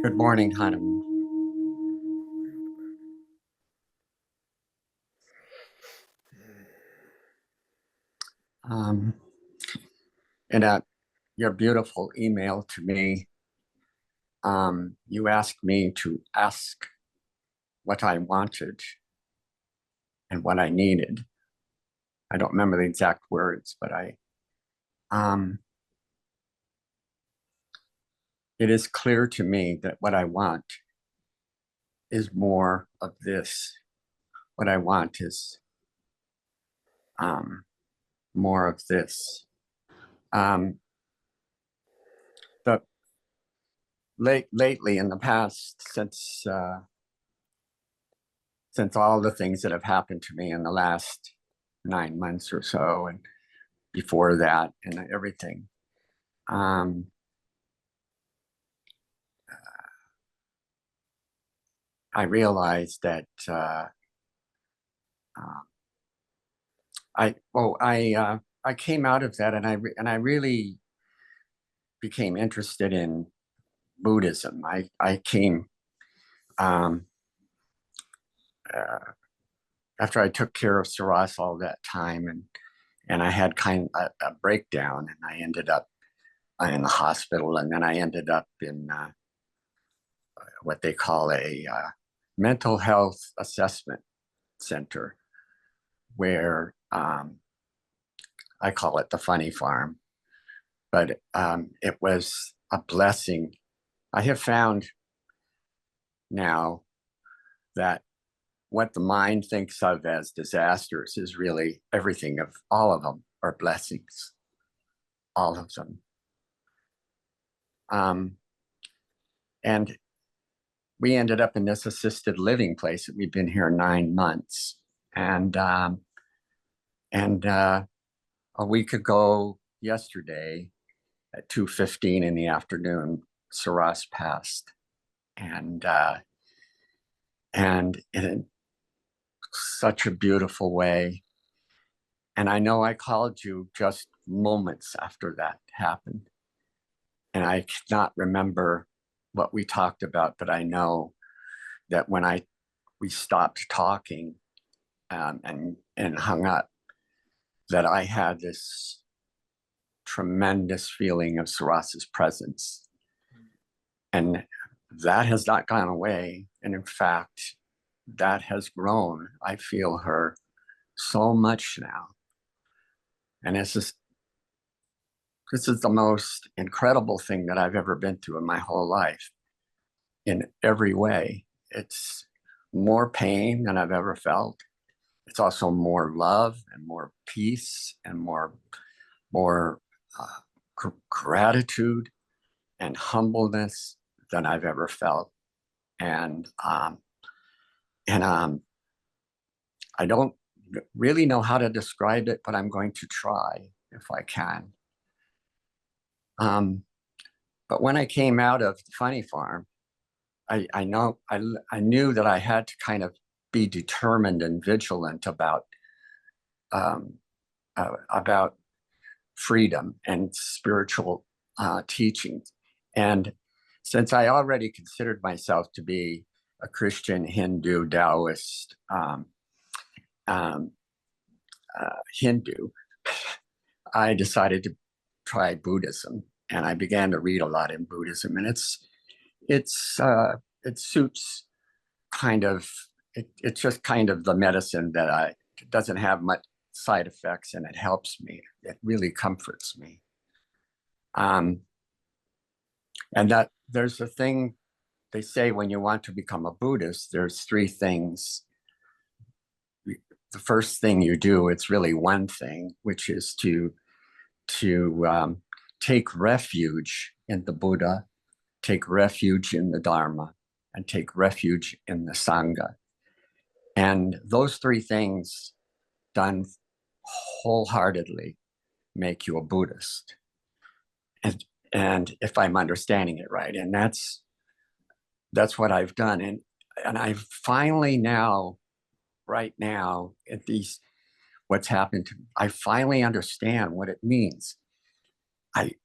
Good morning, Hanuman. Um, in your beautiful email to me, you asked me to ask what I wanted and what I needed. I don't remember the exact words, but um, it is clear to me that what I want is more of this. What I want is um, more of this. Um, the lately in the past, since all the things that have happened to me in the last 9 months or so, and before that, and everything, um, I realized that uh, I came out of that, and I really became interested in Buddhism. I came um, uh, after I took care of Suras all that time, and I had kind of a breakdown, and I ended up in the hospital, and then I ended up in what they call a mental health assessment center, where I call it the funny farm, but it was a blessing. I have found now that what the mind thinks of as disasters is really everything, of all of them are blessings, all of them. Um, and we ended up in this assisted living place that we've been here 9 months. And a week ago yesterday at 2:15 in the afternoon, Suras passed. And and in such a beautiful way. And I know I called you just moments after that happened. And I cannot remember what we talked about, but I know that when we stopped talking, and hung up, that I had this tremendous feeling of Suras's presence. And that has not gone away. And in fact, that has grown. I feel her so much now. And this is the most incredible thing that I've ever been through in my whole life, in every way. It's more pain than I've ever felt. It's also more love and more peace and more gratitude and humbleness than I've ever felt. And and I don't really know how to describe it, but I'm going to try if I can. Um, but when I came out of the funny farm, I knew that I had to kind of be determined and vigilant um, about freedom and spiritual teachings. And since I already considered myself to be a Christian, Hindu, Taoist, um, Hindu, I decided to try Buddhism, and I began to read a lot in Buddhism, and it suits kind of it's just kind of the medicine that it doesn't have much side effects, and it helps me. It really comforts me. Um, and that there's a thing they say when you want to become a Buddhist, there's three things. The first thing you do, it's really one thing, which is to take refuge in the Buddha, take refuge in the Dharma, and take refuge in the Sangha. And those three things done wholeheartedly make you a Buddhist. And if I'm understanding it right, and that's what I've done. And I finally now, right now, at these what's happened to me, I finally understand what it means. I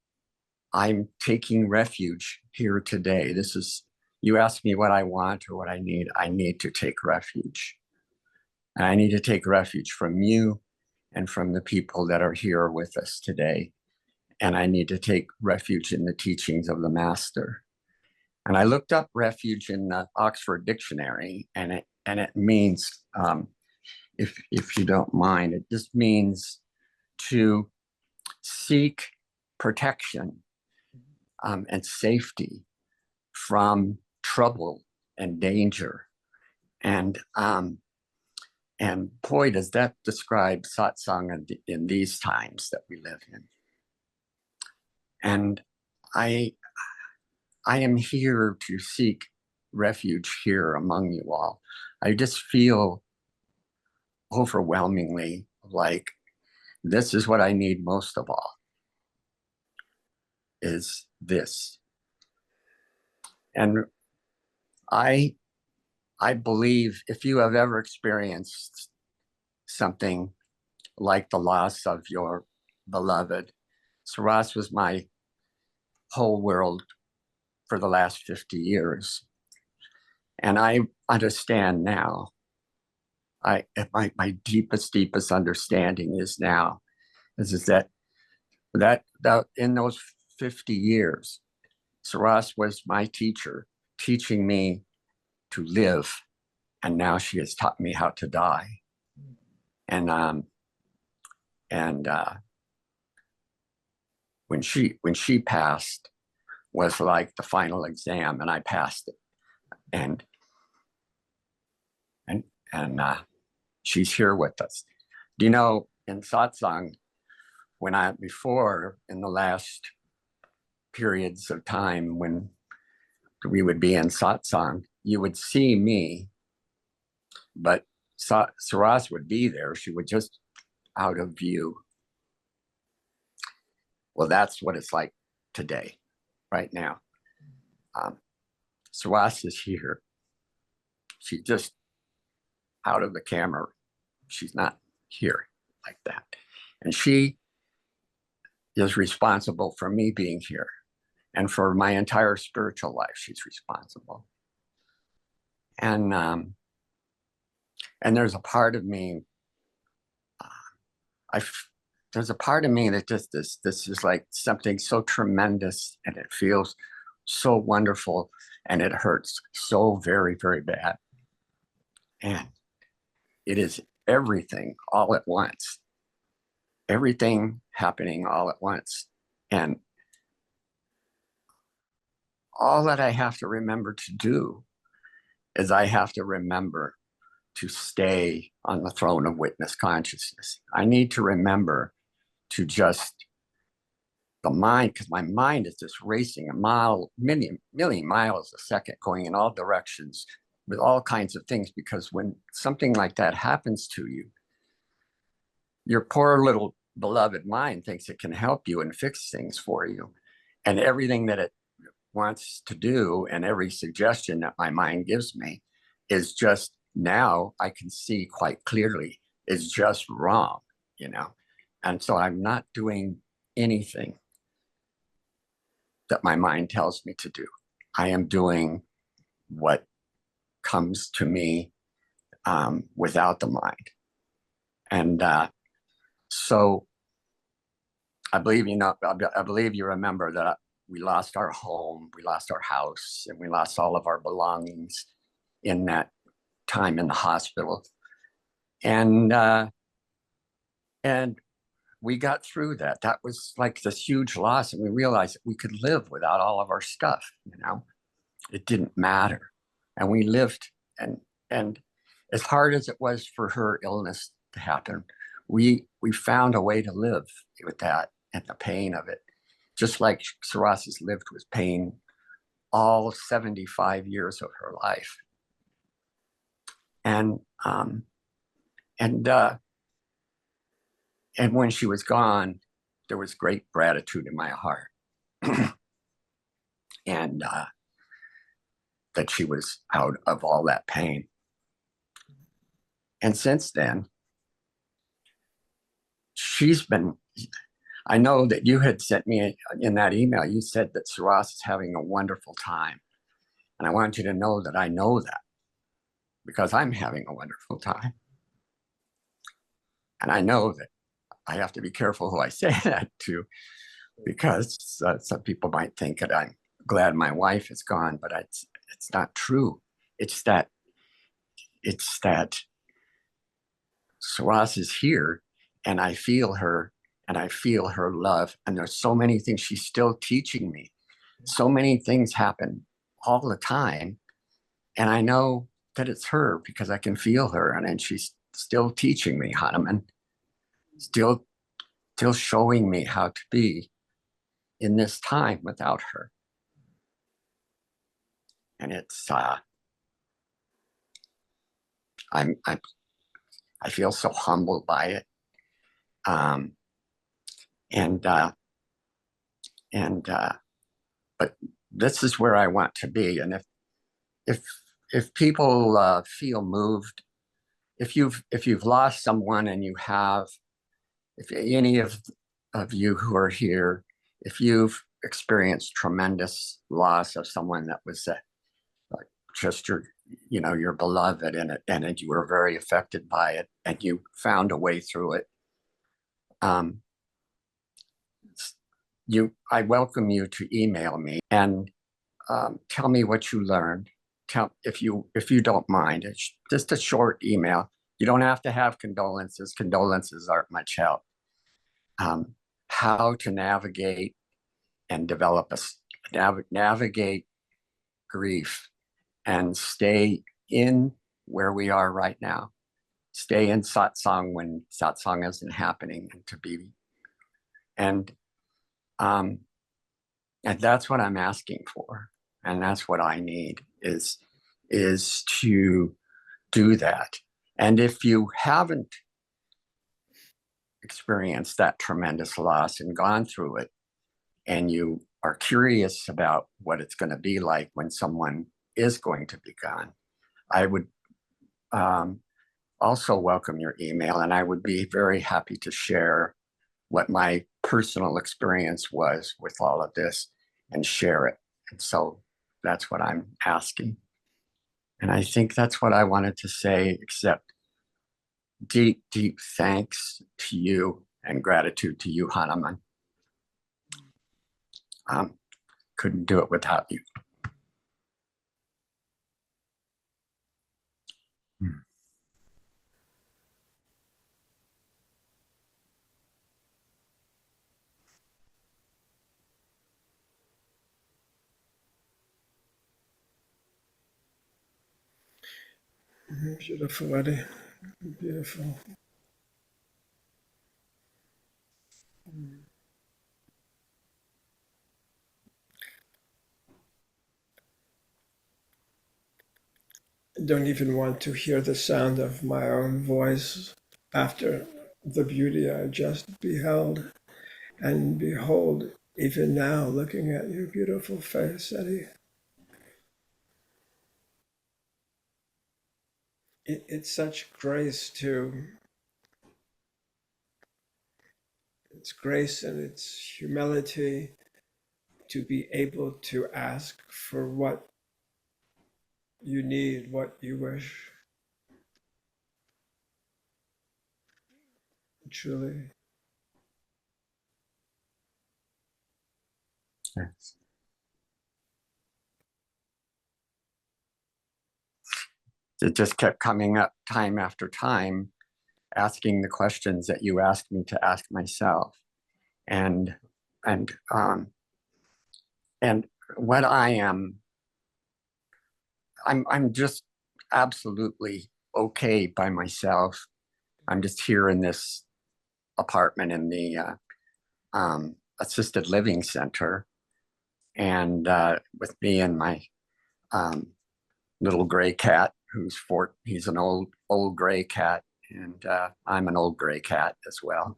I'm taking refuge here today. This is you ask me what I want or what I need to take refuge. And I need to take refuge from you and from the people that are here with us today. And I need to take refuge in the teachings of the Master. And I looked up refuge in the Oxford Dictionary, and it means, if you don't mind, it just means to seek protection and safety from trouble and danger. And boy, does that describe satsang in these times that we live in. And I am here to seek refuge here among you all. I just feel overwhelmingly like this is what I need most of all, is this. And I believe if you have ever experienced something like the loss of your beloved, Suras was my whole world for the last 50 years. And I understand now, my deepest understanding is now, is that in those 50 years, Suras was my teacher, teaching me to live. And now she has taught me how to die. And when she passed was like the final exam, and I passed it. And she's here with us. Do you know, in satsang, before in the last periods of time when we would be in satsang, you would see me, but Suras would be there. She would just out of view. Well, that's what it's like today, right now. Suras is here. She's just out of the camera. She's not here like that. And she is responsible for me being here. And for my entire spiritual life, she's responsible. And there's a part of me, there's a part of me that just this is like something so tremendous, and it feels so wonderful, and it hurts so very, very bad. And it is everything all at once, everything happening all at once. And all that I have to remember to do is I have to remember to stay on the throne of witness consciousness. I need to remember to just the mind, because my mind is just racing million miles a second, going in all directions with all kinds of things. Because when something like that happens to you, your poor little beloved mind thinks it can help you and fix things for you. And everything that it wants to do, and every suggestion that my mind gives me, is just, now I can see quite clearly, is just wrong, you know? And so I'm not doing anything that my mind tells me to do. I am doing what comes to me without the mind. And so I believe, I believe you remember that we lost our home, we lost our house, and we lost all of our belongings in that time in the hospital. And we got through that. That was like this huge loss, and we realized that we could live without all of our stuff. It didn't matter, and we lived. And as hard as it was for her illness to happen, we found a way to live with that and the pain of it, just like Suras has lived with pain all 75 years of her life. And when she was gone, there was great gratitude in my heart. And that she was out of all that pain. And since then, I know that you had sent me in that email, you said that Suras is having a wonderful time. And I want you to know that I know that because I'm having a wonderful time. And I know that I have to be careful who I say that to, because some people might think that I'm glad my wife is gone, but it's not true. It's that Suras is here, and I feel her, and I feel her love. And there's so many things she's still teaching me. So many things happen all the time, and I know that it's her because I can feel her, and she's still teaching me, Hanuman, still showing me how to be in this time without her. And it's I'm I feel so humbled by it. Um, and and but this is where I want to be. And if if people feel moved, if you've lost someone, and you have, if any of you who are here, if you've experienced tremendous loss of someone that was like just your beloved, and you were very affected by it, and you found a way through it, um, I welcome you to email me and tell me what you learned. Tell if you don't mind. It's just a short email. You don't have to have condolences. Condolences aren't much help. How to navigate and develop navigate grief and stay in where we are right now. Stay in satsang when satsang isn't happening, and to be and um, and that's what I'm asking for, and that's what I need is to do that. And if you haven't experienced that tremendous loss and gone through it, and you are curious about what it's going to be like when someone is going to be gone, I would also welcome your email, and I would be very happy to share what my personal experience was with all of this and share it. And so that's what I'm asking. And I think that's what I wanted to say, except deep, deep thanks to you and gratitude to you, Hanuman. Couldn't do it without you. Beautiful, Eddie. Beautiful. I don't even want to hear the sound of my own voice after the beauty I just beheld. And behold, even now, looking at your beautiful face, Eddie, it's such grace too. It's grace and it's humility to be able to ask for what you need, what you wish. Truly. Yes. It just kept coming up time after time, asking the questions that you asked me to ask myself. And and um, and what I'm just absolutely okay by myself. I'm just here in this apartment in the assisted living center, and with me and my um, little gray cat, he's an old gray cat, and I'm an old gray cat as well.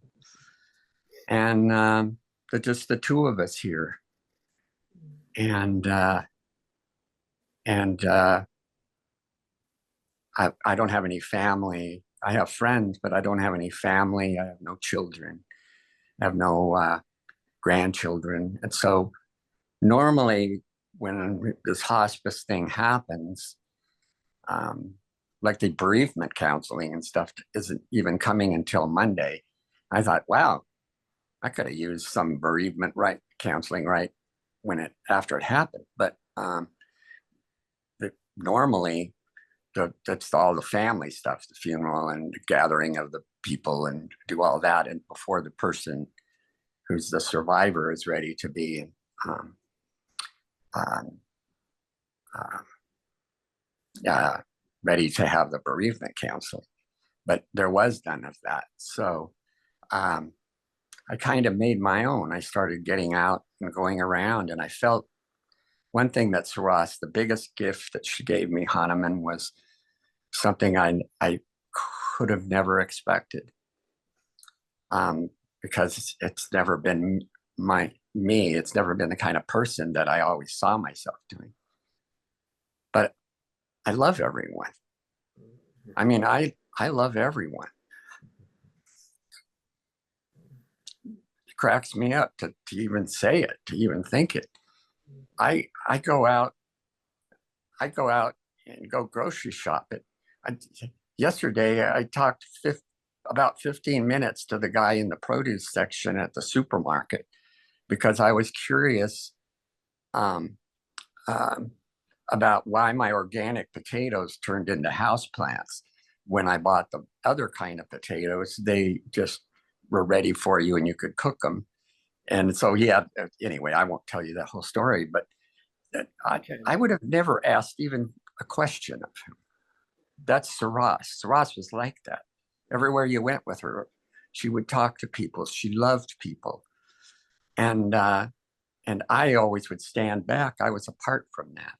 And just the two of us here, and and I don't have any family. I have friends, but I don't have any family. I have no children. I have no grandchildren. And so normally when this hospice thing happens, like the bereavement counseling and stuff isn't even coming until Monday. I thought, wow, I could have used some bereavement counseling right after it happened. But normally that's all the family stuff, the funeral and the gathering of the people, and do all that, and before the person who's the survivor is ready to be um, um, uh, ready to have the bereavement counseling. But there was none of that. So um, I kind of made my own. I started getting out and going around, and I felt one thing that Suras, the biggest gift that she gave me, Hanuman, was something I could have never expected, because it's never been me. It's never been the kind of person that I always saw myself doing. But I love everyone. I mean, I love everyone. It cracks me up to even say it, to even think it. I go out, and go grocery shopping. Yesterday, I talked about 15 minutes to the guy in the produce section at the supermarket because I was curious um, um, about why my organic potatoes turned into houseplants. When I bought the other kind of potatoes, they just were ready for you and you could cook them. And so, yeah, anyway, I won't tell you that whole story, but I would have never asked even a question of him. That's Suras. Suras was like that. Everywhere you went with her, she would talk to people. She loved people. And I always would stand back. I was apart from that.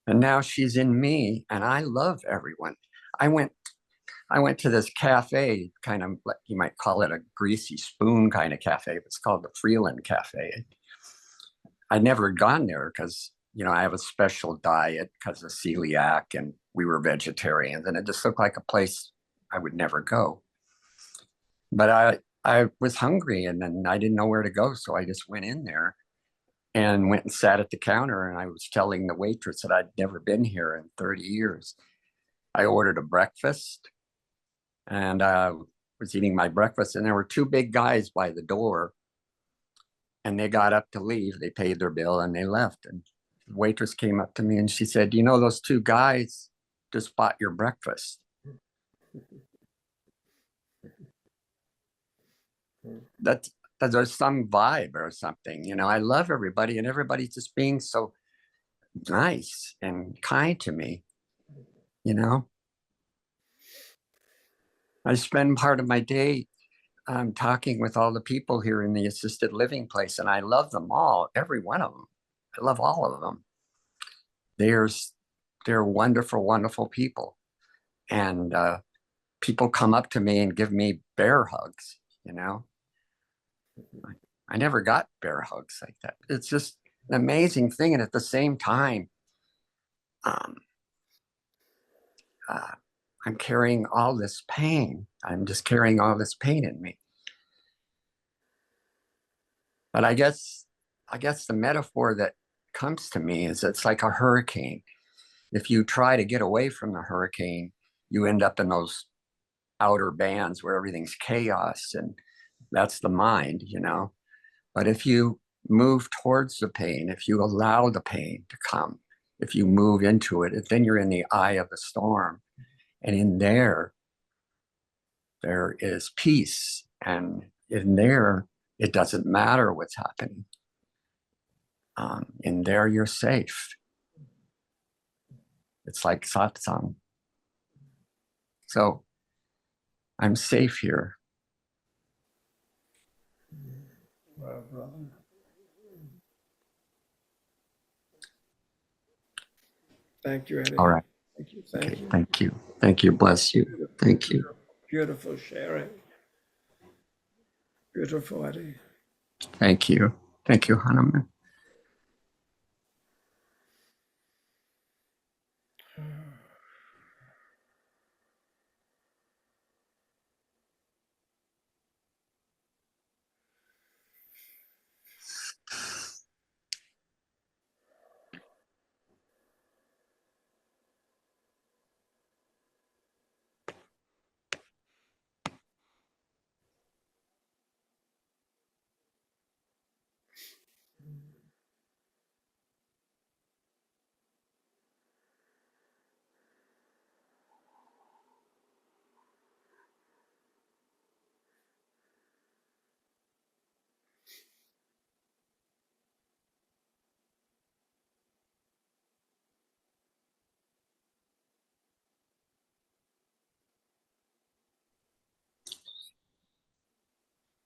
And now she's in me, and I love everyone. I went I went to this cafe, kind of like you might call it a greasy spoon kind of cafe. It's called the Freeland Cafe. I'd never gone there because I have a special diet because of celiac, and we were vegetarians, and it just looked like a place I would never go. But I was hungry, and then I didn't know where to go, so I just went in there and went and sat at the counter, and I was telling the waitress that I'd never been here in 30 years. I ordered a breakfast, and was eating my breakfast, and there were two big guys by the door, and they got up to leave. They paid their bill and they left. And the waitress came up to me and she said, those two guys just bought your breakfast. That's there's some vibe or something. I love everybody, and everybody's just being so nice and kind to me. you know I spend part of my day talking with all the people here in the assisted living place, and I love them all, every one of them. I love all of them. There's they're wonderful, wonderful people, and people come up to me and give me bear hugs. I never got bear hugs like that. It's just an amazing thing, and at the same time, um, uh, I'm carrying all this pain. I'm just carrying all this pain in me. But I guess the metaphor that comes to me is it's like a hurricane. If you try to get away from the hurricane, you end up in those outer bands where everything's chaos, and that's the mind. But if you move towards the pain, if you allow the pain to come, if you move into it, then you're in the eye of the storm. And in there is peace. And in there, it doesn't matter what's happening. In there, you're safe. It's like satsang. So I'm safe here. Well, brother. Thank you, Eddie. All right. Thank you. Okay. Thank you. Thank you. Bless you. Thank you. Beautiful sharing. Beautiful, Eddie. Thank you. Thank you, Hanuman.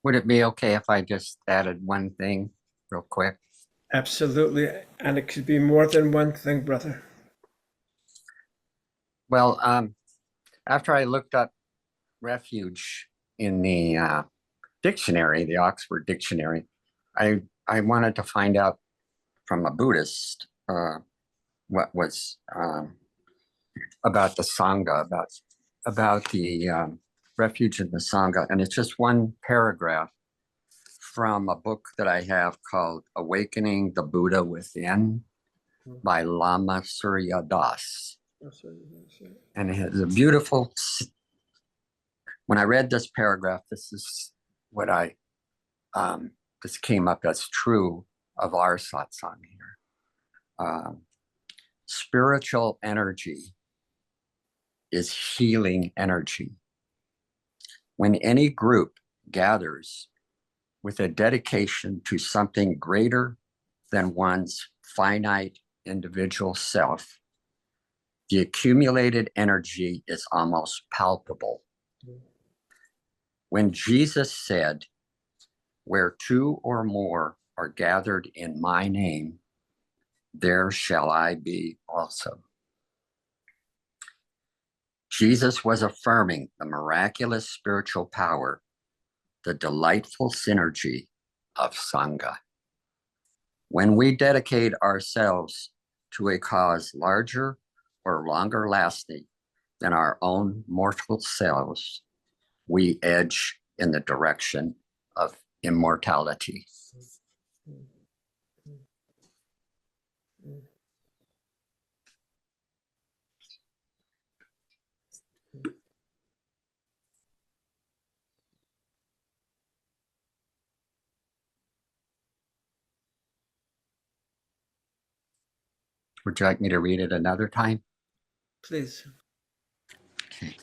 Would it be okay if I just added one thing real quick? Absolutely. And it could be more than one thing, brother. Well, after I looked up refuge in the dictionary, the Oxford Dictionary, I wanted to find out from a Buddhist what was about the sangha, about the refuge in the sangha, and it's just one paragraph from a book that I have called "Awakening the Buddha Within" by Lama Surya Das, and it has a beautiful. When I read this paragraph, this is what this came up as true of our satsang here. Spiritual energy is healing energy. When any group gathers with a dedication to something greater than one's finite individual self, the accumulated energy is almost palpable. When Jesus said, "Where two or more are gathered in my name, there shall I be also." Jesus was affirming the miraculous spiritual power, the delightful synergy of sangha. When we dedicate ourselves to a cause larger or longer lasting than our own mortal selves, we edge in the direction of immortality. Would you like me to read it another time? Please. Okay.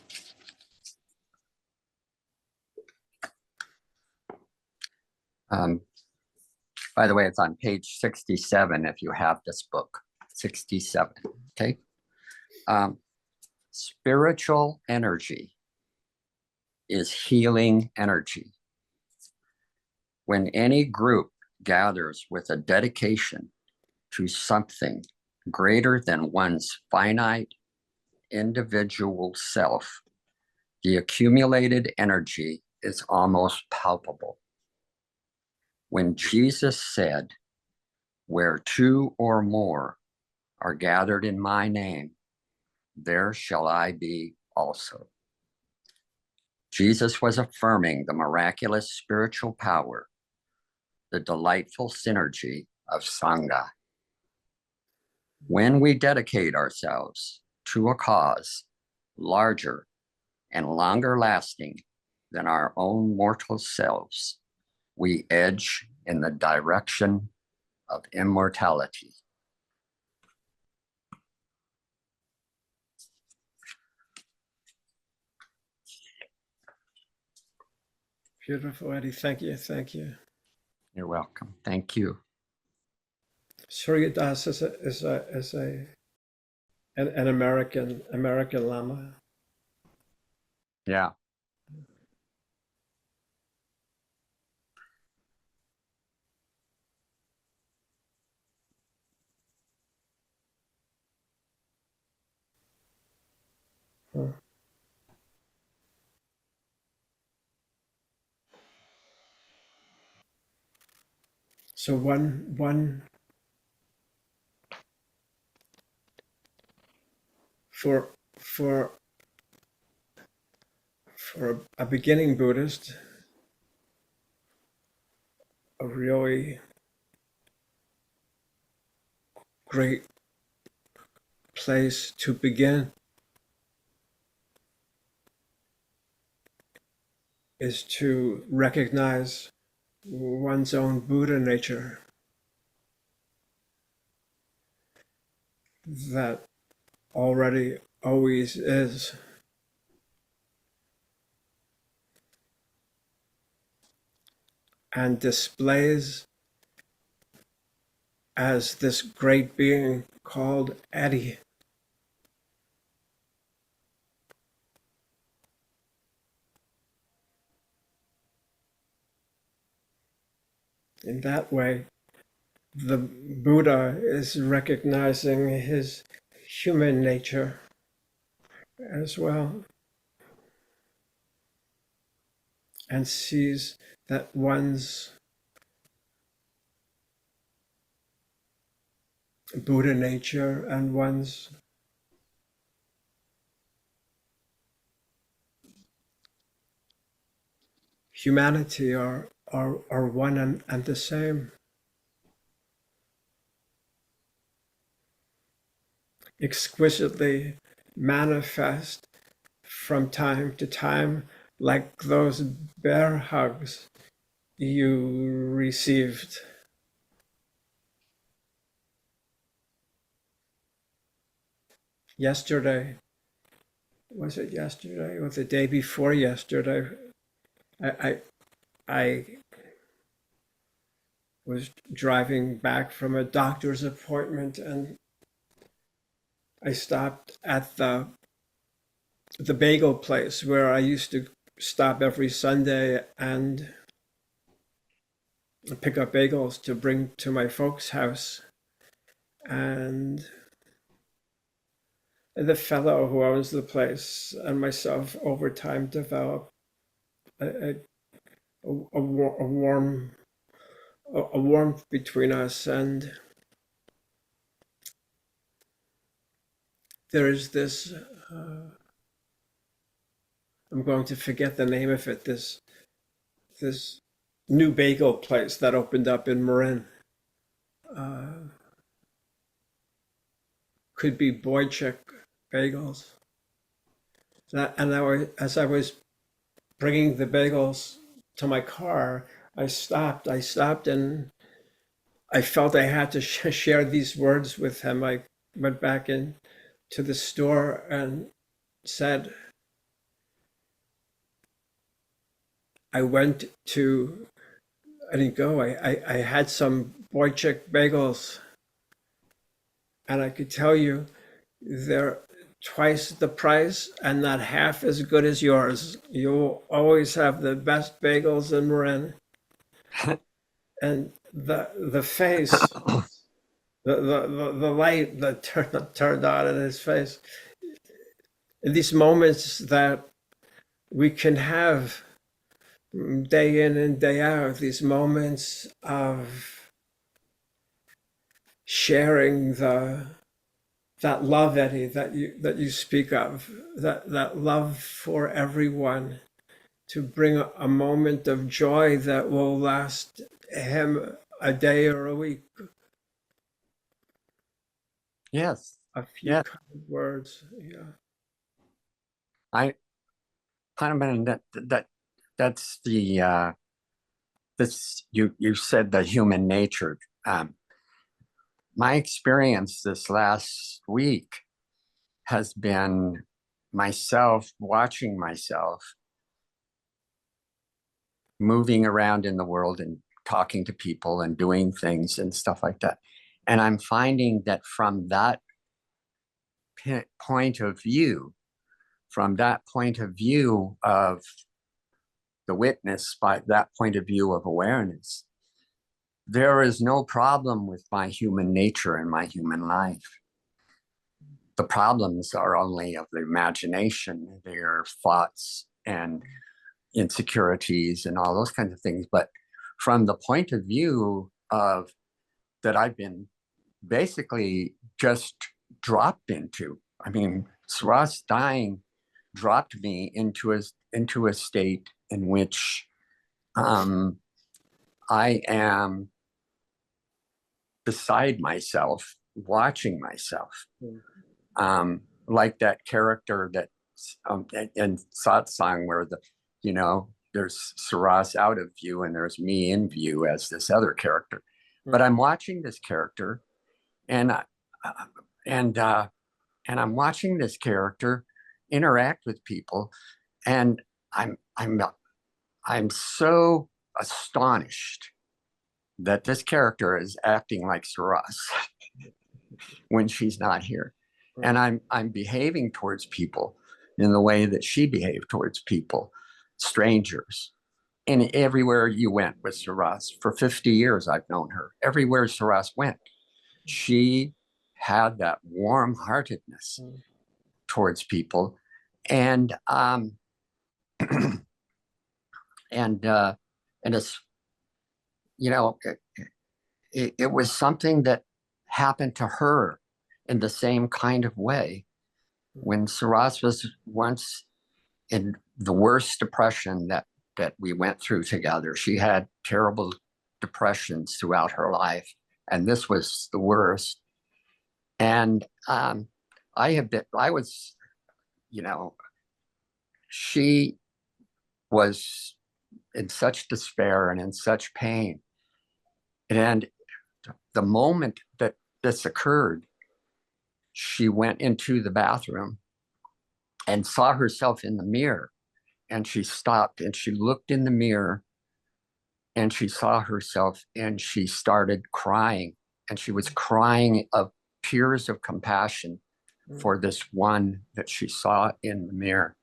By the way, it's on page 67 if you have this book, 67. Okay. Spiritual energy is healing energy. When any group gathers with a dedication to something greater than one's finite individual self, the accumulated energy is almost palpable. When Jesus said, "Where two or more are gathered in my name, there shall I be also." Jesus was affirming the miraculous spiritual power, the delightful synergy of sangha. When we dedicate ourselves to a cause larger and longer lasting than our own mortal selves, we edge in the direction of immortality. Beautiful, Eddie. Thank you. Thank you. You're welcome. Thank you. Surya Das is an American Lama. Yeah. Huh. So one for a beginning Buddhist, a really great place to begin is to recognize one's own Buddha nature, that already always is. And displays as this great being called Eddie. In that way, the Buddha is recognizing his human nature as well, and sees that one's Buddha nature and one's humanity are one and the same, exquisitely manifest from time to time, like those bear hugs you received. Yesterday, was it yesterday or the day before yesterday? I, I was driving back from a doctor's appointment, and I stopped at the bagel place where I used to stop every Sunday and pick up bagels to bring to my folks' house. And the fellow who owns the place and myself over time developed a, a warm a warmth between us, and there is this I'm going to forget the name of it, this new bagel place that opened up in Marin. Could be Boychuk bagels. And as I was bringing the bagels to my car, I stopped and I felt I had to share these words with him. I went back in to the store and said, I went to, I didn't go, I had some Boychuk bagels, and I could tell you they're twice the price and not half as good as yours. You'll always have the best bagels in Marin. And the face, the light that turned on in his face. In these moments that we can have day in and day out, these moments of sharing that love, Eddie, that you speak of, that love for everyone, to bring a moment of joy that will last him a day or a week. Yes. A few Yes. kind words. Yeah. I Hanuman, that's the this you said the human nature. My experience this last week has been myself watching myself moving around in the world and talking to people and doing things and stuff like that. And I'm finding that from that point of view, from that point of view of the witness, by that point of view of awareness, there is no problem with my human nature and my human life. The problems are only of the imagination, their thoughts and insecurities and all those kinds of things. But from the point of view of that I've been basically just dropped into, I mean, Suras dying dropped me into a state in which I am beside myself, watching myself, like that character that in Satsang, where there's Suras out of view and there's me in view as this other character. But I'm watching this character, and and uh, and I'm watching this character interact with people, and I'm so astonished that this character is acting like Suras when she's not here, and I'm behaving towards people in the way that she behaved towards people, strangers, and everywhere you went with Suras. For 50 years, I've known her. Everywhere Suras went, she had that warm heartedness towards people. And and it's, you know, it was something that happened to her in the same kind of way. When Suras was once in the worst depression that we went through together, she had terrible depressions throughout her life, and this was the worst. And I was, you know, she was in such despair and in such pain. And the moment that this occurred, she went into the bathroom and saw herself in the mirror. And she stopped and she looked in the mirror and she saw herself and she started crying. And she was crying of tears of compassion for this one that she saw in the mirror.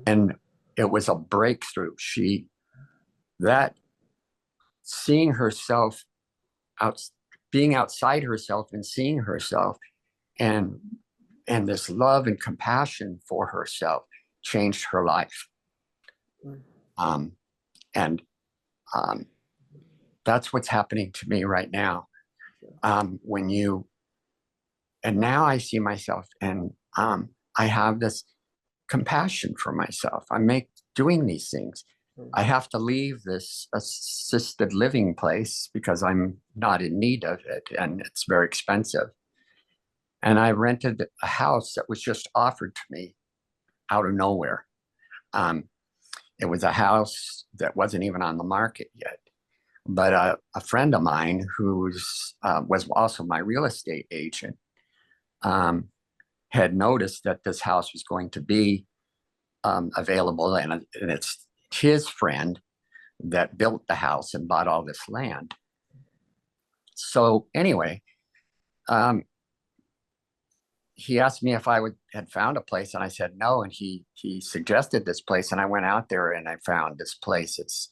And it was a breakthrough. That seeing herself out, being outside herself and seeing herself, and this love and compassion for herself changed her life. Um, and that's what's happening to me right now. When you, and now I see myself, and I have this compassion for myself. Doing these things. I have to leave this assisted living place because I'm not in need of it, and it's very expensive. And I rented a house that was just offered to me out of nowhere. It was a house that wasn't even on the market yet. But a friend of mine was also my real estate agent had noticed that this house was going to be available, and it's his friend that built the house and bought all this land. So anyway, he asked me if had found a place, and I said no. And he suggested this place, and I went out there and I found this place. It's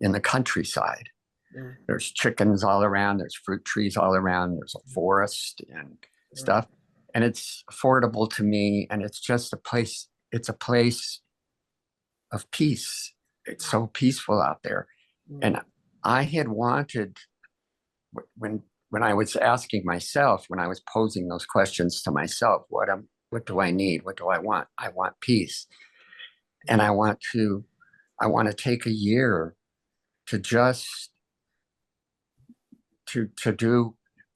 in the countryside. There's chickens all around. There's fruit trees all around. There's a forest and stuff, and it's affordable to me. And it's just a place. It's a place of peace. It's so peaceful out there. And I had wanted, when I was asking myself, when I was posing those questions to myself, what do I need? What do I want? I want peace. And I want to take a year to just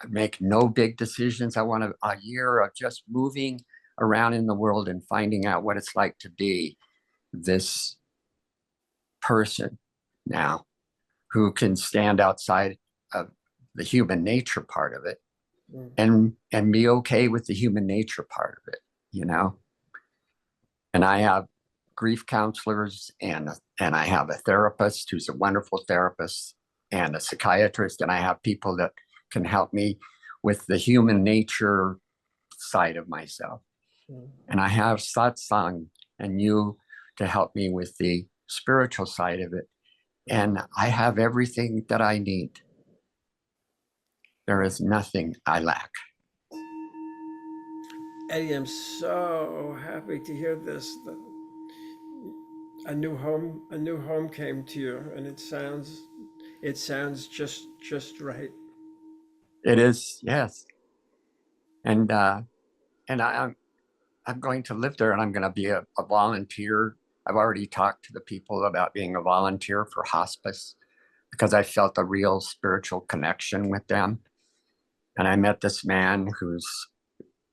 make no big decisions. I want a year of just moving around in the world and finding out what it's like to be this person now who can stand outside of the human nature part of it and be okay with the human nature part of it, you know. And I have grief counselors, and I have a therapist who's a wonderful therapist, and a psychiatrist, and I have people that can help me with the human nature side of myself. And I have satsang and you to help me with the spiritual side of it. And I have everything that I need. There is nothing I lack. Eddie, I'm so happy to hear this. That a new home came to you, and it sounds just right. It is, yes. And I'm going to live there, and I'm going to be a volunteer. I've already talked to the people about being a volunteer for hospice because I felt a real spiritual connection with them. And I met this man who's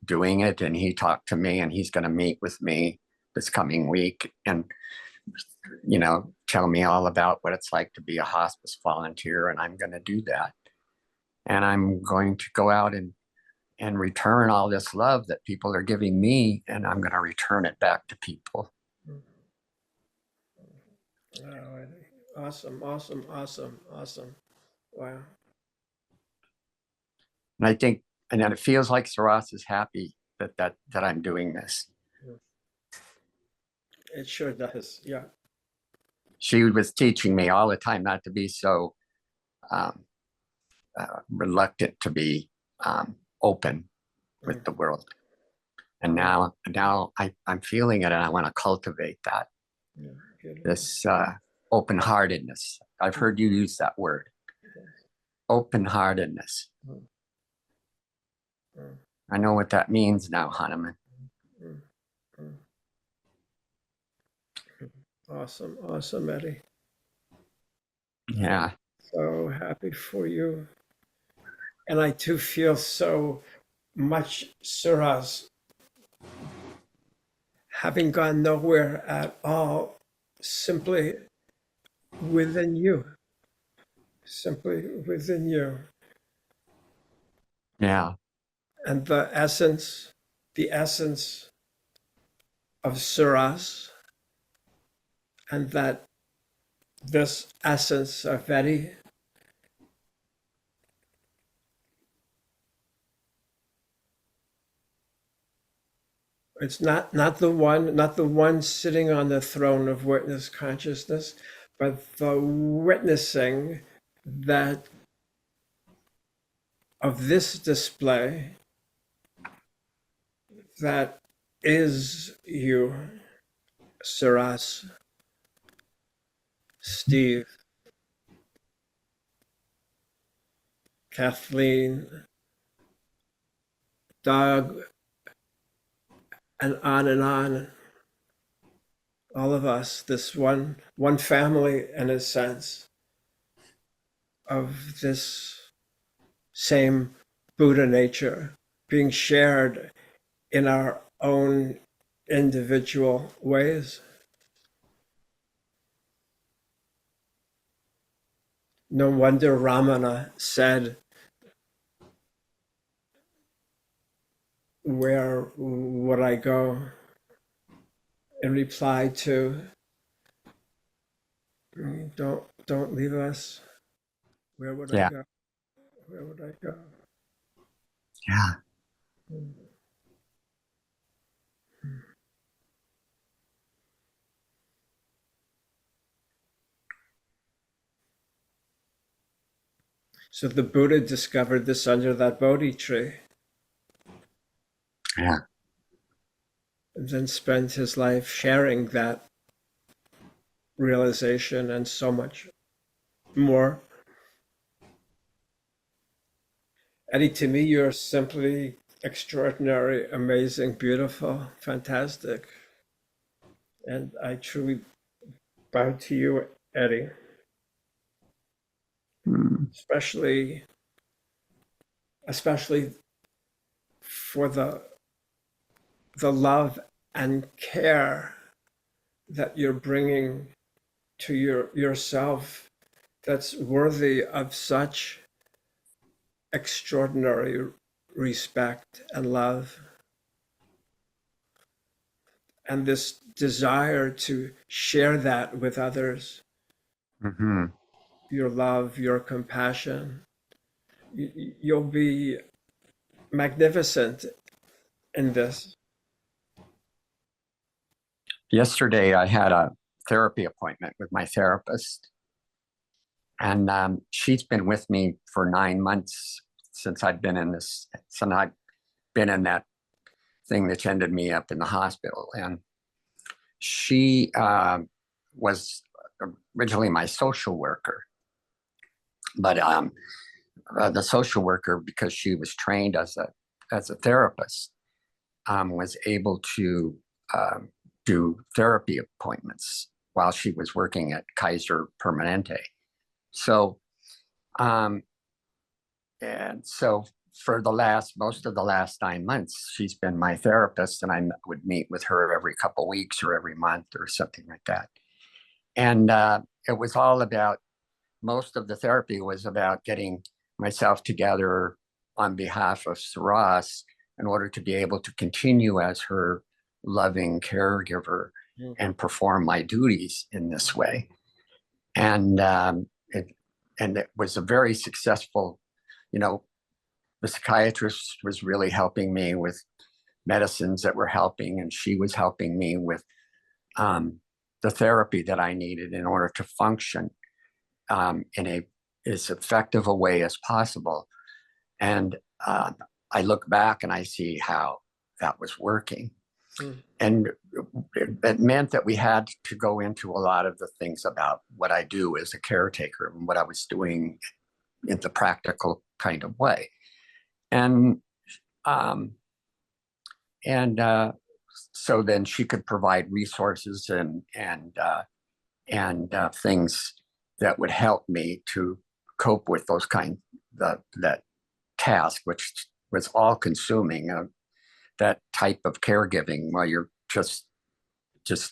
doing it, and he talked to me, and he's going to meet with me this coming week and, you know, tell me all about what it's like to be a hospice volunteer. And I'm going to do that. And I'm going to go out and return all this love that people are giving me, and I'm going to return it back to people. Oh, awesome, awesome, awesome, awesome. Wow. And I think, and then it feels like Suras is happy that I'm doing this. It sure does. Yeah. she was teaching me all the time not to be so um, reluctant to be open with Mm, the world. And yeah, now I'm feeling it, and I want to cultivate that, yeah, beautiful. this open-heartedness. I've Mm, heard you use that word, yes. open-heartedness. Mm, mm, I know what that means now, Hanuman. mm, mm. Awesome, awesome, Eddie. Yeah, So happy for you. And I too feel so much Suras having gone nowhere at all, simply within you, simply within you. yeah, And the essence of Suras, and that this essence of Eddie, it's not the one sitting on the throne of witness consciousness, but the witnessing that of this display that is you, Suras, Steve, Kathleen, Doug, and on, all of us, this one family in a sense of this same Buddha nature being shared in our own individual ways. No wonder Ramana said, "Where would I go?" in reply to, don't leave us. Where would I yeah, go? Where would I go? yeah, So the Buddha discovered this under that Bodhi tree yeah. and then spent his life sharing that realization and so much more. Eddie, to me, you're simply extraordinary, amazing, beautiful, fantastic. And I truly bow to you, Eddie, Mm, especially especially for the love and care that you're bringing to yourself that's worthy of such extraordinary respect and love, and this desire to share that with others, hmm. your love, your compassion. You'll be magnificent in this. Yesterday, I had a therapy appointment with my therapist, and she's been with me for 9 months since I've been in this, since I've been in that thing that ended me up in the hospital. And she was originally my social worker, but the social worker, because she was trained as a therapist, was able to do therapy appointments while she was working at Kaiser Permanente. So, um, and so for most of the last 9 months, she's been my therapist, and I would meet with her every couple of weeks or every month or something like that. And it was all about, most of the therapy was about getting myself together on behalf of Suras in order to be able to continue as her loving caregiver Mm. and perform my duties in this way. And it and it was a very successful, you know, the psychiatrist was really helping me with medicines that were helping, and she was helping me with um, the therapy that I needed in order to function in a as effective a way as possible. And I look back and I see how that was working. Mm. And it meant that we had to go into a lot of the things about what I do as a caretaker and what I was doing in the practical kind of way. And um, and so then she could provide resources and things that would help me to cope with those that task, which was all consuming. That type of caregiving, while you're just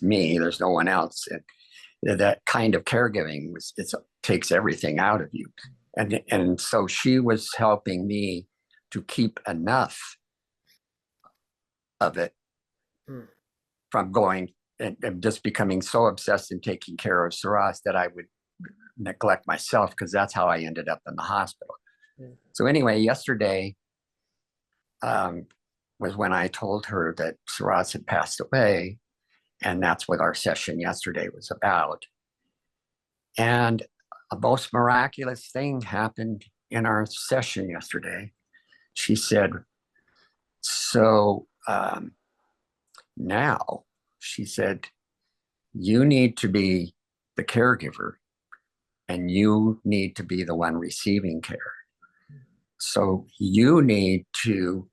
me, there's no one else. And that kind of caregiving it takes everything out of you. And so she was helping me to keep enough of it Mm. from going and just becoming so obsessed in taking care of Suras that I would neglect myself, because that's how I ended up in the hospital. Mm. So anyway, yesterday was when I told her that Suras had passed away, and that's what our session yesterday was about. And a most miraculous thing happened in our session yesterday. She said, so now, she said, you need to be the caregiver and you need to be the one receiving care. So you need to,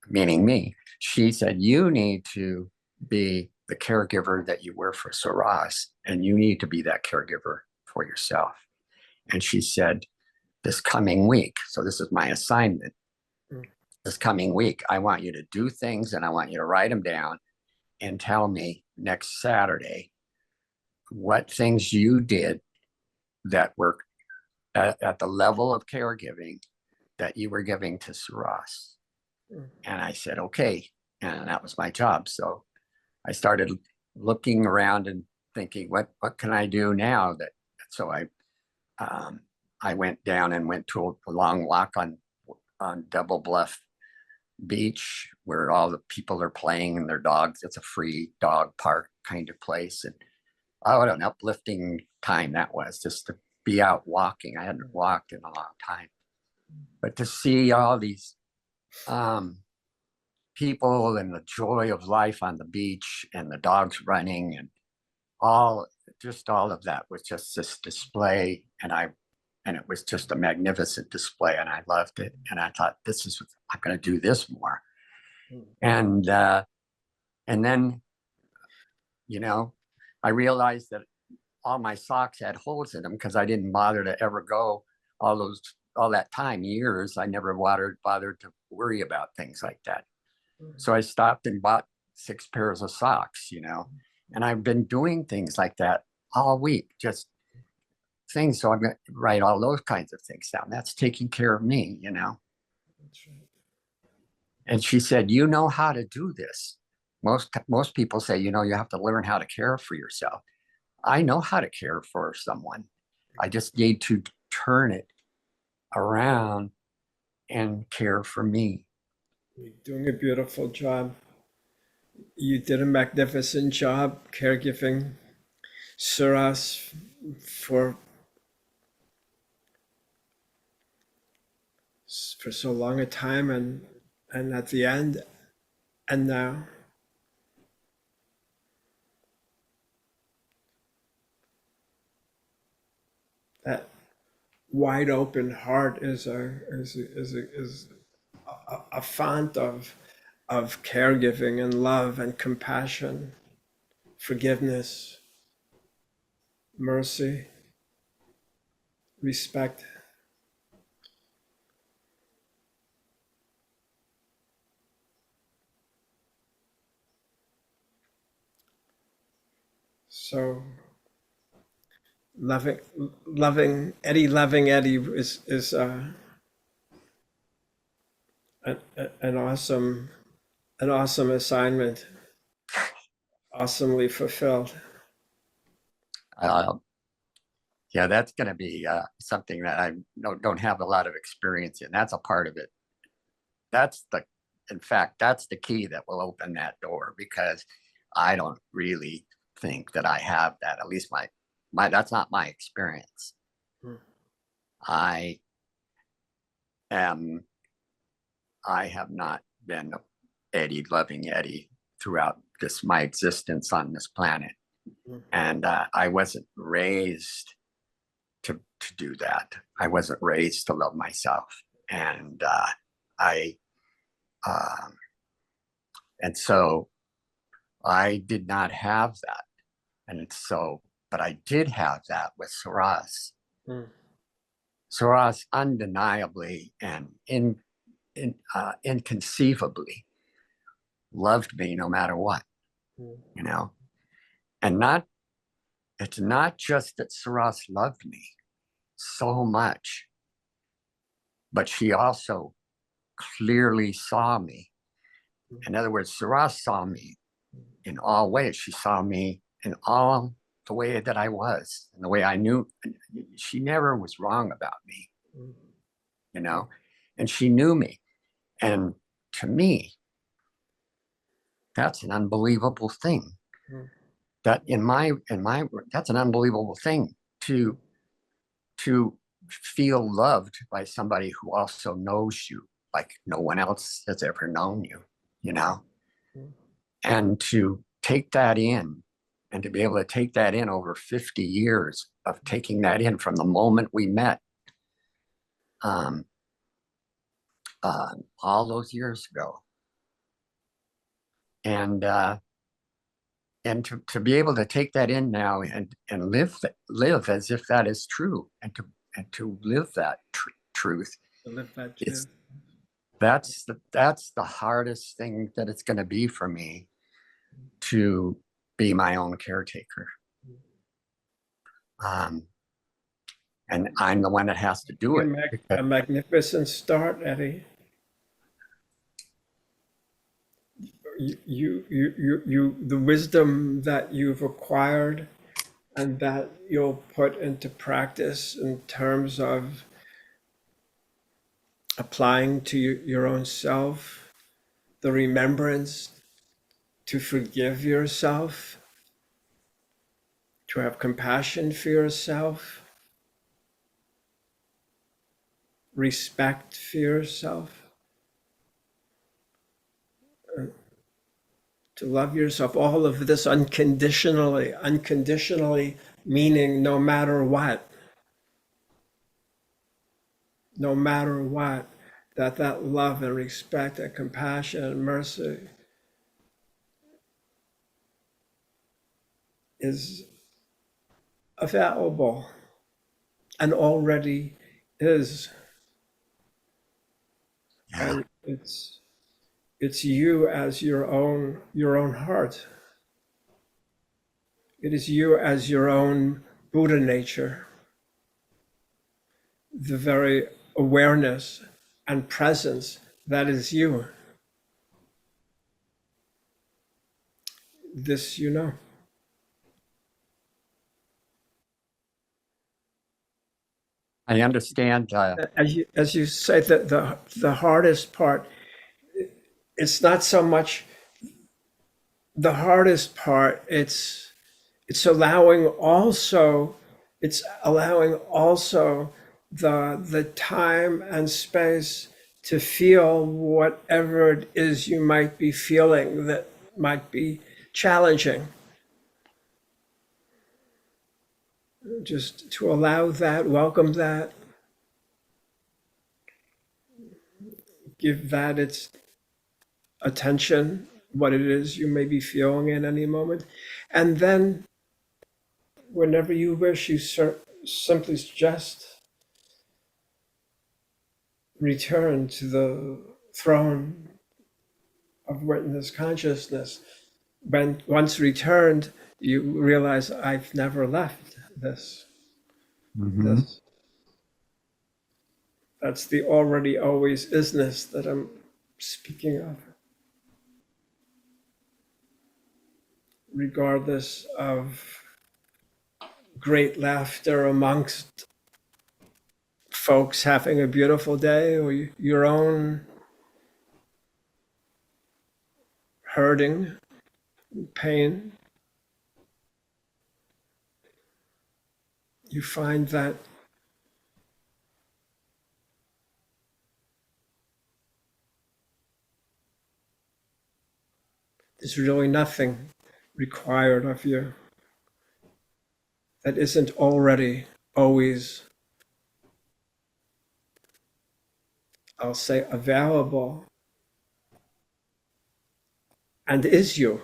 meaning me, she said, you need to be the caregiver that you were for Suras, and you need to be that caregiver for yourself. And she said, this coming week, so this is my assignment, Mm. this coming week, I want you to do things and I want you to write them down and tell me next Saturday what things you did that were at the level of caregiving that you were giving to Suras. Mm. And I said, okay. And that was my job. So I started looking around and thinking, what can I do now? So I went down and went to a long walk on Double Bluff Beach, where all the people are playing and their dogs. It's a free dog park kind of place. And what an uplifting time that was, just to be out walking. I hadn't walked in a long time. But to see all these people and the joy of life on the beach and the dogs running and all of that was just this display. And it was just a magnificent display, and I loved it. And I thought, I'm going to do this more. And then, I realized that all my socks had holes in them because I didn't bother to ever go all that time, years. I never bothered to worry about things like that. So I stopped and bought 6 pairs of socks, and I've been doing things like that all week, just things. So I'm going to write all those kinds of things down. That's taking care of me. That's right. And she said, you know how to do this. Most people say, you have to learn how to care for yourself. I know how to care for someone. I just need to turn it around and care for me. You're doing a beautiful job. You did a magnificent job caregiving Suras for so long a time, and at the end, and now. That wide open heart is a font of caregiving and love and compassion, forgiveness, mercy, respect. So loving Eddie is an awesome assignment, awesomely fulfilled. Uh, yeah, that's going to be something that I don't have a lot of experience in. That's a part of it. In fact, that's the key that will open that door, because I don't really think that I have that. At least my that's not my experience. Hmm. I am I have not been Eddie, loving Eddie, throughout my existence on this planet, Hmm. and I wasn't raised to do that. I wasn't raised to love myself, and I um, and so I did not have that, and so but I did have that with Suras. Hmm. Suras undeniably and inconceivably loved me no matter what, Hmm. you know, and not it's not just that Suras loved me so much, but she also clearly saw me. In other words, Suras saw me in all ways. She saw me in all the way that I was and the way I knew. She never was wrong about me, Hmm. you know, and she knew me. And to me, that's an unbelievable thing. Hmm. That in my that's an unbelievable thing to to feel loved by somebody who also knows you like no one else has ever known you, you know, Hmm. and to take that in and to be able to take that in over 50 years of taking that in from the moment we met, um, all those years ago, and to be able to take that in now and live as if that is true, and to live that truth To live that is truth. that's the hardest thing that it's going to be for me, to be my own caretaker, um, and I'm the one that has to do it because A magnificent start, Eddie. The wisdom that you've acquired and that you'll put into practice in terms of applying to your own self, the remembrance to forgive yourself, to have compassion for yourself, respect for yourself, to love yourself, all of this unconditionally meaning no matter what, no matter what, that love and respect and compassion and mercy is available and already is. yeah, And it's you as your own heart. It is you as your own Buddha nature, the very awareness and presence that is you. This you know. I understand. As you say, that the hardest part, it's not so much the hardest part, it's allowing also it's allowing also the time and space to feel whatever it is you might be feeling that might be challenging. Just to allow that, welcome that, give that its attention, what it is you may be feeling in any moment. And then, whenever you wish, you simply just return to the throne of witness consciousness. When once returned, you realize I've never left this. Mhm. This that's the already always isness that I'm speaking of, regardless of great laughter amongst folks having a beautiful day or your own hurting, pain. you find that there's really nothing required of you that isn't already always, I'll say, available and is you.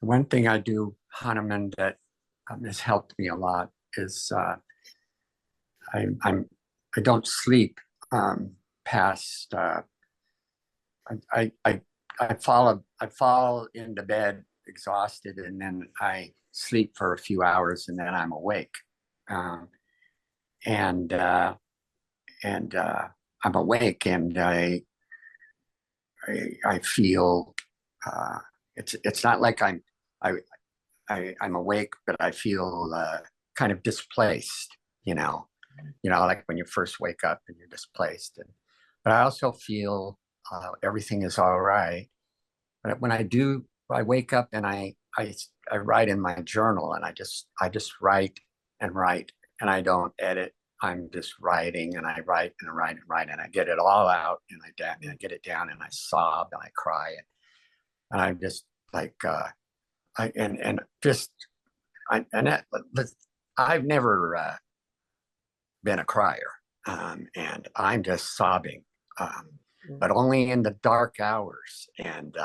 One thing I do, Hanuman, that has helped me a lot is I'm I don't sleep past I I fall into bed exhausted, and then I sleep for a few hours, and then I'm awake, um, and uh, and I'm awake, and I feel uh, it's not like I, I'm awake, but I feel kind of displaced, like when you first wake up and you're displaced. But I also feel everything is all right. But when I wake up and I write in my journal, and I just write and write, and I don't edit. I'm just writing, and I write and write and write, and I get it all out, and I get it down, and I sob and I cry, and I'm just like I and just I and that, I've never been a crier, and I'm just sobbing, but only in the dark hours. And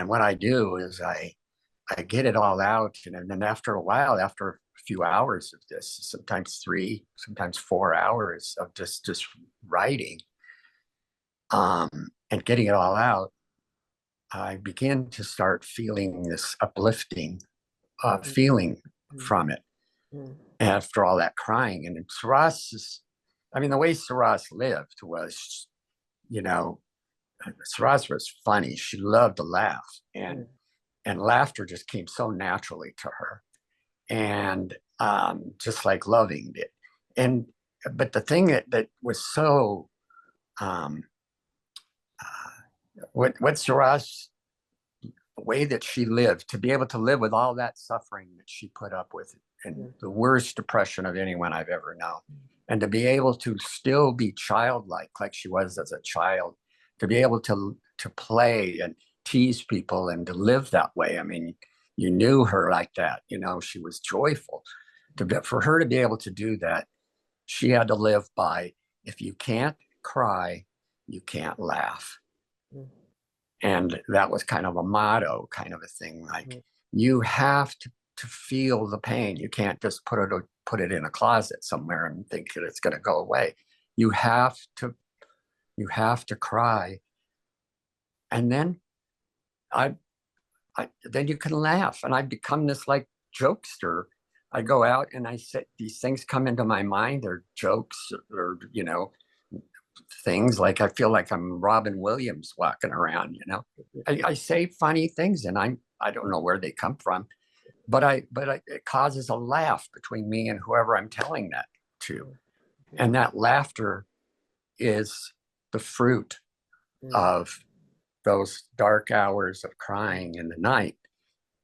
what I do is I get it all out, and then after a while, after a few hours of this, sometimes 3, sometimes 4 hours of just writing, and getting it all out, I begin to start feeling this uplifting feeling from it after all that crying. And Suras is, I mean, the way Suras lived was, you know, Suras was funny. She loved to laugh, and laughter just came so naturally to her, and just like loving it. And but the thing that was so um, what Suras, the way that she lived, to be able to live with all that suffering that she put up with, and the worst depression of anyone I've ever known, and to be able to still be childlike, like she was as a child, to be able to play and tease people and to live that way. I mean, you knew her like that. She was joyful. For her to be able to do that, she had to live by, if you can't cry, you can't laugh. And that was kind of a motto, kind of a thing. Like, you have to feel the pain. You can't just put it in a closet somewhere and think that it's going to go away. You have to you have to cry, and then I, then you can laugh. And I become this like jokester. I go out and I say these things come into my mind. They're jokes, or things like I feel like I'm Robin Williams walking around. I say funny things, and I don't know where they come from, but it causes a laugh between me and whoever I'm telling that to, and that laughter is the fruit of those dark hours of crying in the night.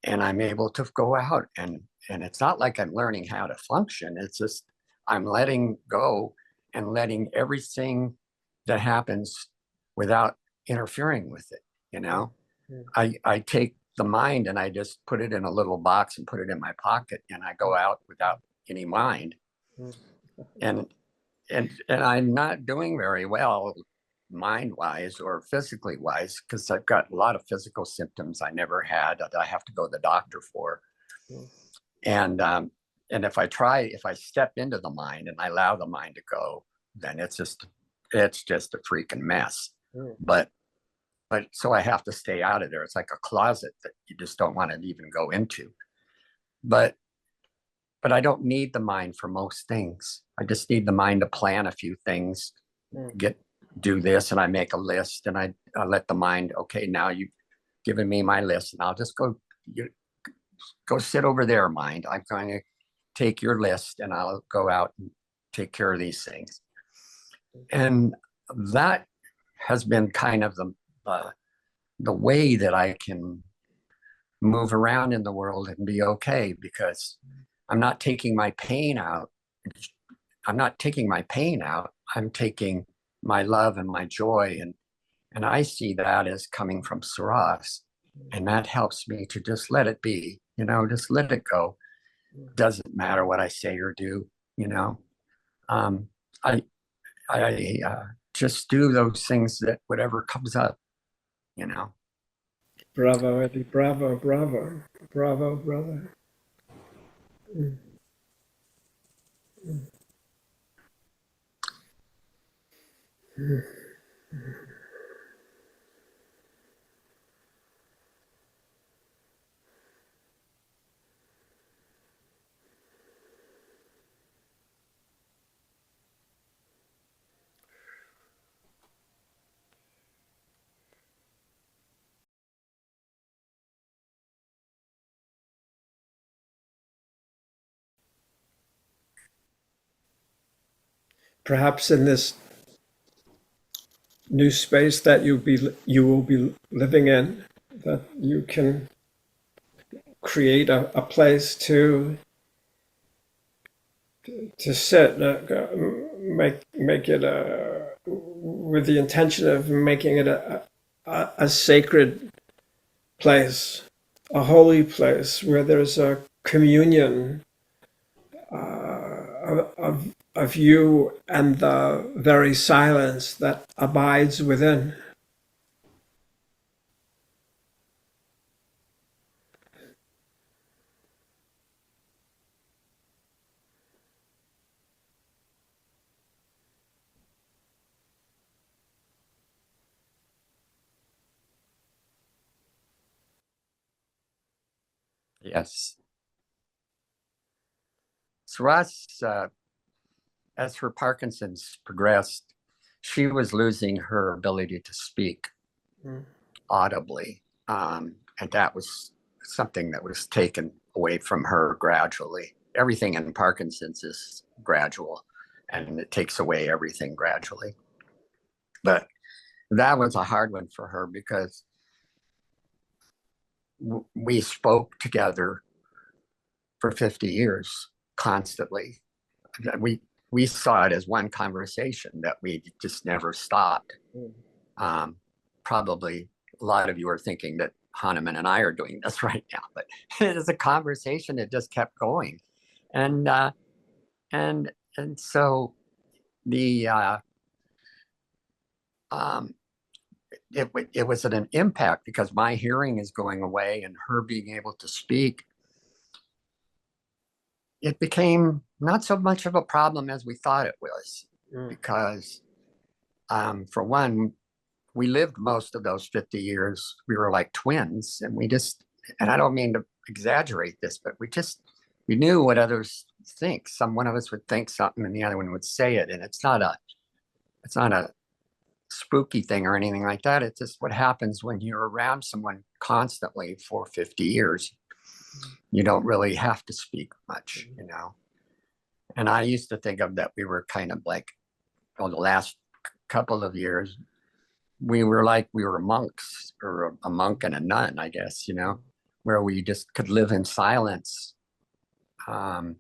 And I'm able to go out, and it's not like I'm learning how to function. It's just I'm letting go and letting everything that happens without interfering with it. I take the mind and I just put it in a little box and put it in my pocket, and I go out without any mind. And I'm not doing very well mind wise or physically wise, because I've got a lot of physical symptoms I never had that I have to go to the doctor for. And if I step into the mind and I allow the mind to go, then it's just a freaking mess. But so I have to stay out of there. It's like a closet that you just don't want to even go into. But I don't need the mind for most things. I just need the mind to plan a few things, do this, and I make a list, and I let the mind, okay, now you've given me my list, and I'll just go sit over there, mind. I'm going to take your list, and I'll go out and take care of these things. And that has been kind of the way that I can move around in the world and be okay, because I'm not taking my pain out. I'm not taking my pain out. I'm taking my love and my joy, and I see that as coming from Suras, and that helps me to just let it be. Just let it go. Doesn't matter what I say or do. You know, um, I just do those things that whatever comes up. You know. Bravo, Eddie. Bravo, bravo. Bravo, brother. Mm. Mm. Perhaps in this new space that you will be living in, that you can create a place to sit, make it with the intention of making it a sacred place, a holy place where there's a communion of you and the very silence that abides within. Yes. Suras, as her Parkinson's progressed, she was losing her ability to speak Mm. audibly. And that was something that was taken away from her gradually. Everything in Parkinson's is gradual, and it takes away everything gradually. But that was a hard one for her because we spoke together for 50 years constantly. We saw it as one conversation that we just never stopped. Mm. Probably a lot of you are thinking that Hanuman and I are doing this right now, but it is a conversation that just kept going, and and and so the um, it was an impact because my hearing is going away and her being able to speak. It became not so much of a problem as we thought it was, Mm. because for one, we lived most of those 50 years. We were like twins, and and I don't mean to exaggerate this, but we knew what others think. One of us would think something and the other one would say it. And it's not a spooky thing or anything like that. It's just what happens when you're around someone constantly for 50 years. You don't really have to speak much. And I used to think of that we were kind of like, well, the last couple of years, we were monks, or a monk and a nun, I guess, where we just could live in silence, um,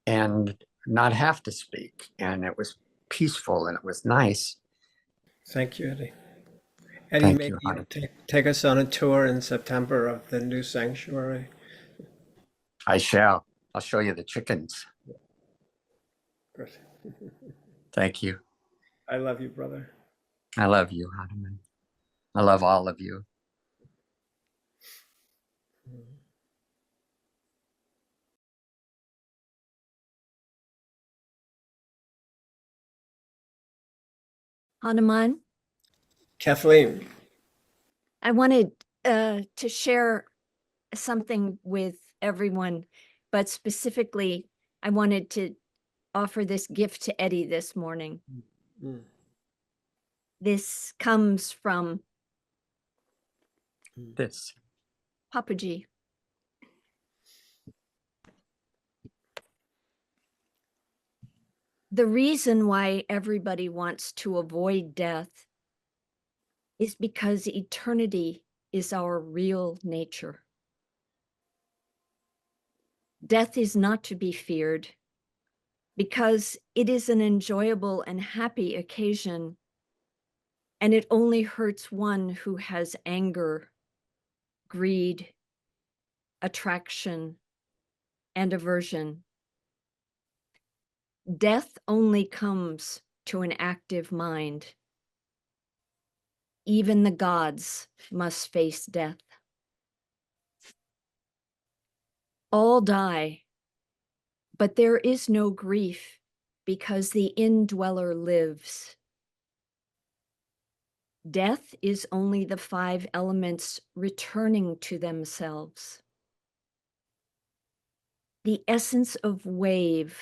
and not have to speak. And it was peaceful and it was nice. Thank you, Eddie. Eddie, Thank maybe you, you'll Hannah. take us on a tour in September of the new sanctuary. I shall. I'll show you the chickens. Good. Thank you. I love you, brother. I love you, Hanuman. I love all of you. Hanuman, Kathleen. I wanted to share something with everyone, but specifically, I wanted to offer this gift to Eddie this morning. Mm. This comes from This. Papaji. The reason why everybody wants to avoid death is because eternity is our real nature. Death is not to be feared because it is an enjoyable and happy occasion, and it only hurts one who has anger, greed, attraction, and aversion. Death only comes to an active mind. Even the gods must face death. All die, but there is no grief because the indweller lives. Death is only the 5 elements returning to themselves. The essence of wave,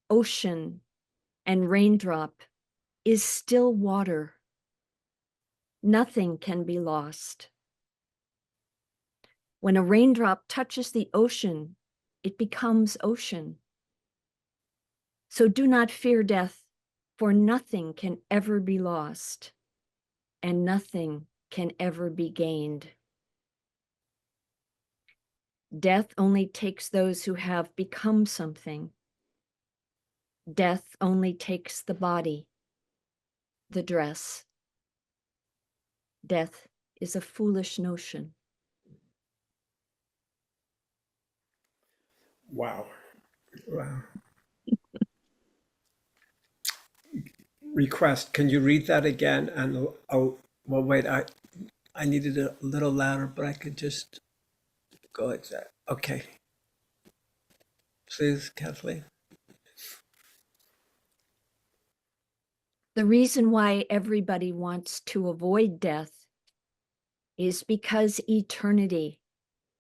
ocean, and raindrop is still water. Nothing can be lost. When a raindrop touches the ocean, it becomes ocean. So do not fear death, for nothing can ever be lost, and nothing can ever be gained. Death only takes those who have become something. Death only takes the body, the dress. Death is a foolish notion. Wow. Wow. Request, can you read that again? And oh, well, wait, I needed it a little louder, but I could just go like that. Okay. Please, Kathleen. The reason why everybody wants to avoid death is because eternity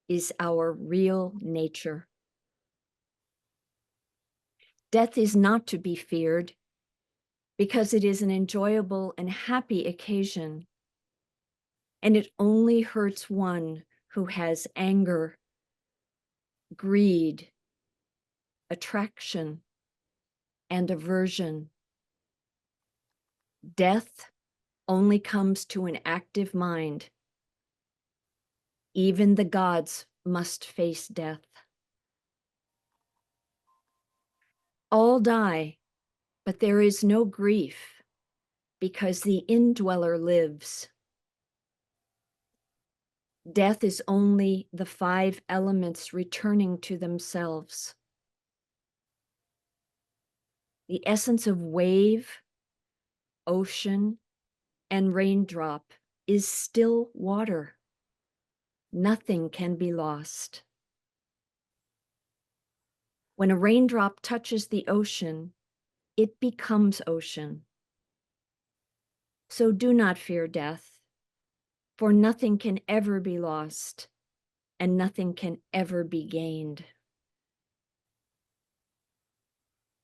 is our real nature. Death is not to be feared because it is an enjoyable and happy occasion, and it only hurts one who has anger, greed, attraction, and aversion. Death only comes to an active mind. Even the gods must face death. All die, but there is no grief because the indweller lives. Death is only the 5 elements returning to themselves. The essence of wave, ocean, and raindrop is still water. Nothing can be lost. When a raindrop touches the ocean, it becomes ocean. So do not fear death, for nothing can ever be lost, and nothing can ever be gained.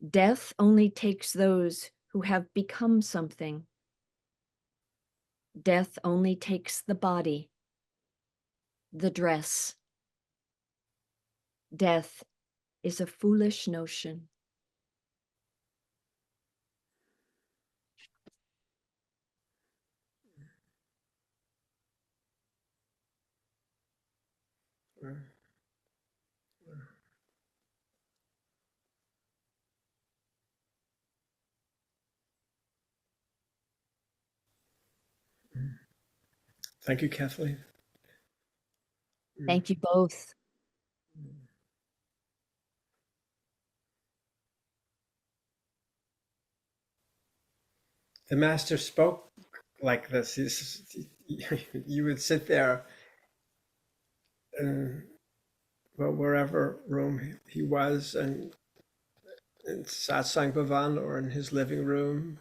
Death only takes those who have become something. Death only takes the body, the dress. Death is a foolish notion. Thank you, Kathleen. Thank you both. The master spoke like this. You would sit there, well, wherever room he was, and in Satsang Bhavan or in his living room,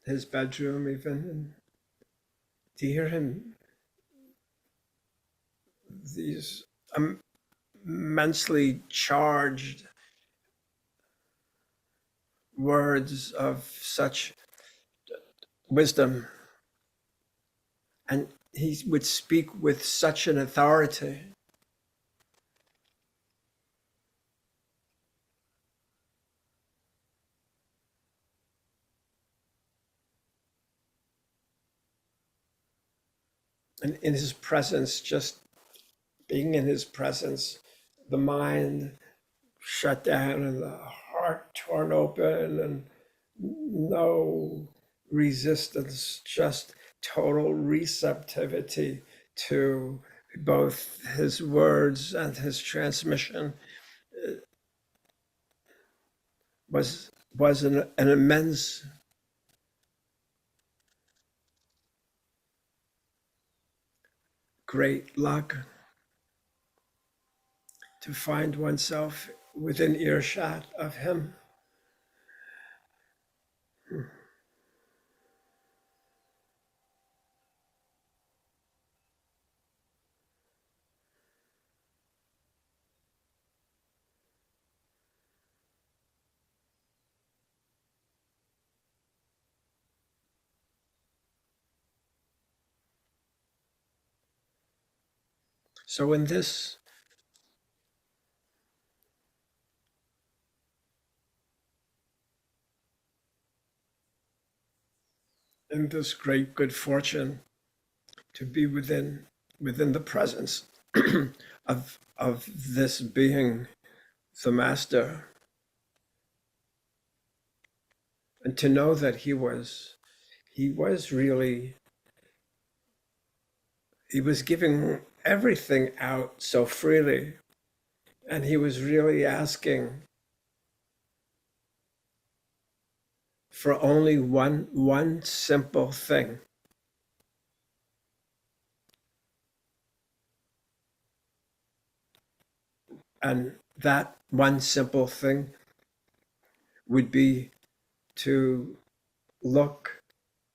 his bedroom even, and to hear him, these immensely charged words of such wisdom, and he would speak with such an authority. And in his presence, just being in his presence, the mind shut down and the heart torn open and no resistance, just total receptivity to both his words and his transmission was an immense great luck to find oneself within earshot of him. So in this great good fortune to be within the presence of this being, the master, and to know that he was really, he was giving everything out so freely, and he was really asking for only one simple thing. And that one simple thing would be to look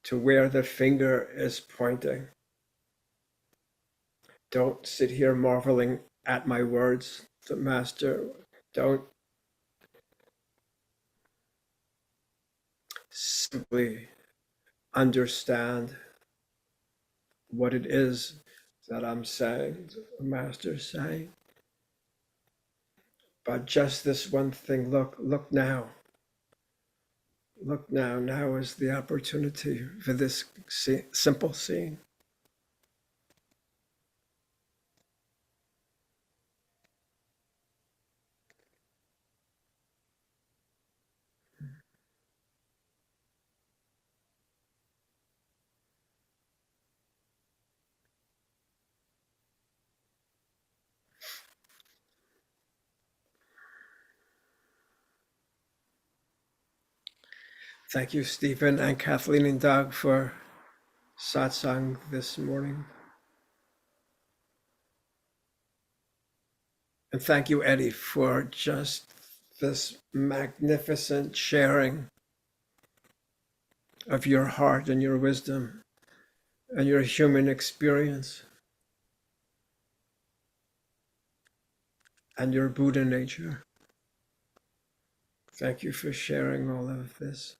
to where the finger is pointing. Don't sit here marveling at my words, the master. Don't simply understand what it is that I'm saying, the master's saying. But just this one thing, look now. Look now. Now is the opportunity for this simple scene. Thank you, Stephen and Kathleen and Doug, for satsang this morning. And thank you, Eddie, for just this magnificent sharing of your heart and your wisdom and your human experience and your Buddha nature. Thank you for sharing all of this.